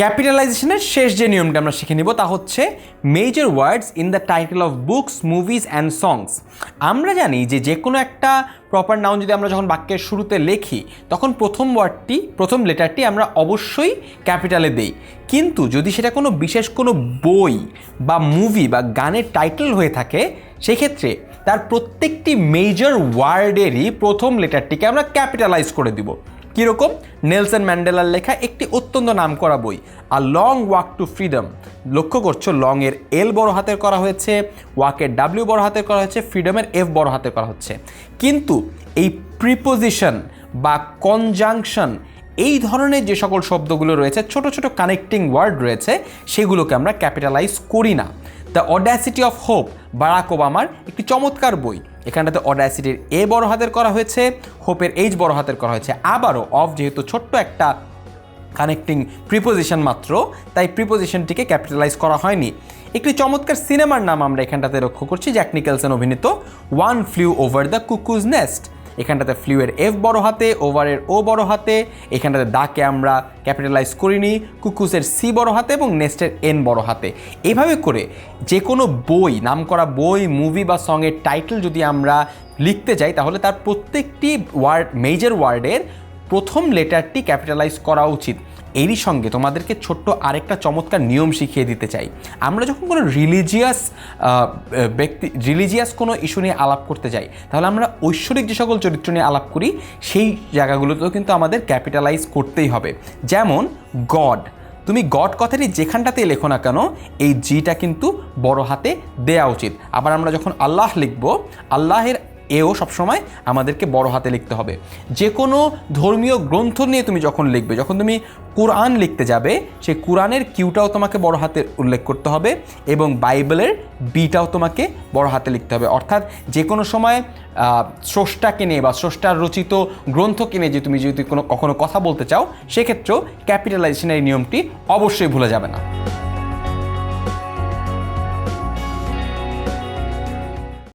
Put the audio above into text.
ক্যাপিটালাইজেশনের শেষ যে নিয়মটা আমরা শিখে নিব তা হচ্ছে major words in the title of books, movies and songs. আমরা জানি যে কোনো একটা প্রপার নাউন যদি আমরা যখন বাক্যের শুরুতে লিখি তখন প্রথম লেটারটি আমরা অবশ্যই ক্যাপিটালে দেই, কিন্তু যদি সেটা কোনো বিশেষ কোনো বই বা মুভি বা গানের টাইটেল হয়ে থাকে সেক্ষেত্রে তার প্রত্যেকটি মেজর ওয়ার্ডেরই প্রথম লেটারটিকে আমরা ক্যাপিটালাইজ করে দিব। কীরকম? নেলসন ম্যান্ডেলার লেখা একটি অত্যন্ত নামকরা বই a long walk two freedom. লক্ষ্য করছো লংয়ের এল বড় হাতের করা হয়েছে, ওয়াকের ডাব্লিউ বড় হাতের করা হয়েছে, ফ্রিডমের এফ বড় হাতের করা হচ্ছে, কিন্তু এই প্রিপোজিশন বা কনজাংশন এই ধরনের যে সকল শব্দগুলো রয়েছে, ছোট ছোট কানেক্টিং ওয়ার্ড রয়েছে, সেগুলোকে আমরা ক্যাপিটালাইজ করি না। দ্য অড্যাসিটি অফ হোপ, বারাক ওবামার একটি চমৎকার বই। এখানটাতে অড্যাসিটির এ বড় হাতের করা হয়েছে, হোপের এইচ বড় হাতের করা হয়েছে। আবারও অফ যেহেতু ছোট্ট একটা কানেক্টিং প্রিপোজিশন মাত্র, তাই প্রিপোজিশনটিকে ক্যাপিটালাইজ করা হয়নি। একটি চমৎকার সিনেমার নাম আমরা এখানটাতে লক্ষ্য করছি, জ্যাক নিকলসন অভিনীত one flew over the cuckoo's nest. এখানটাতে ফ্লিউয়ের এফ বড় হাতে, ওভারের ও বড় হাতে, এখানটাতে দাকে আমরা ক্যাপিটালাইজ করিনি, কুকুসের সি বড় হাতে এবং নেস্টের এন বড় হাতে। এভাবে করে যে কোনো বই, নামকরা বই, মুভি বা সঙের টাইটেল যদি আমরা লিখতে যাই তাহলে তার প্রত্যেকটি মেজর ওয়ার্ডের প্রথম লেটারটি ক্যাপিটালাইজ করা উচিত। এরই সঙ্গে তোমাদেরকে ছোট্ট আরেকটা চমৎকার নিয়ম শিখিয়ে দিতে চাই। আমরা যখন কোনো রিলিজিয়াস কোনো ইস্যু নিয়ে আলাপ করতে যাই তাহলে আমরা ঐশ্বরিক যে সকল চরিত্র নিয়ে আলাপ করি সেই জায়গাগুলোতেও কিন্তু আমাদের ক্যাপিটালাইজ করতেই হবে। যেমন গড, তুমি গড কথাটি যেখানটাতেই লেখো না কেন এই জিটা কিন্তু বড় হাতে দেয়া উচিত। আবার আমরা যখন আল্লাহ লিখব, আল্লাহের এও সবসময় আমাদেরকে বড় হাতে লিখতে হবে। যে কোনো ধর্মীয় গ্রন্থ নিয়ে তুমি যখন লিখবে, যখন তুমি কোরআন লিখতে যাবে, সেই কোরআনের কিউটাও তোমাকে বড় হাতে উল্লেখ করতে হবে এবং বাইবেলের বিটাও তোমাকে বড় হাতে লিখতে হবে। অর্থাৎ যে কোনো সময় স্রষ্টাকে নিয়ে বা স্রষ্টার রচিত গ্রন্থকে নিয়ে যে তুমি যদি কখনো কথা বলতে চাও সেক্ষেত্রেও ক্যাপিটালাইজেশনের এই নিয়মটি অবশ্যই ভুলে যাবে না।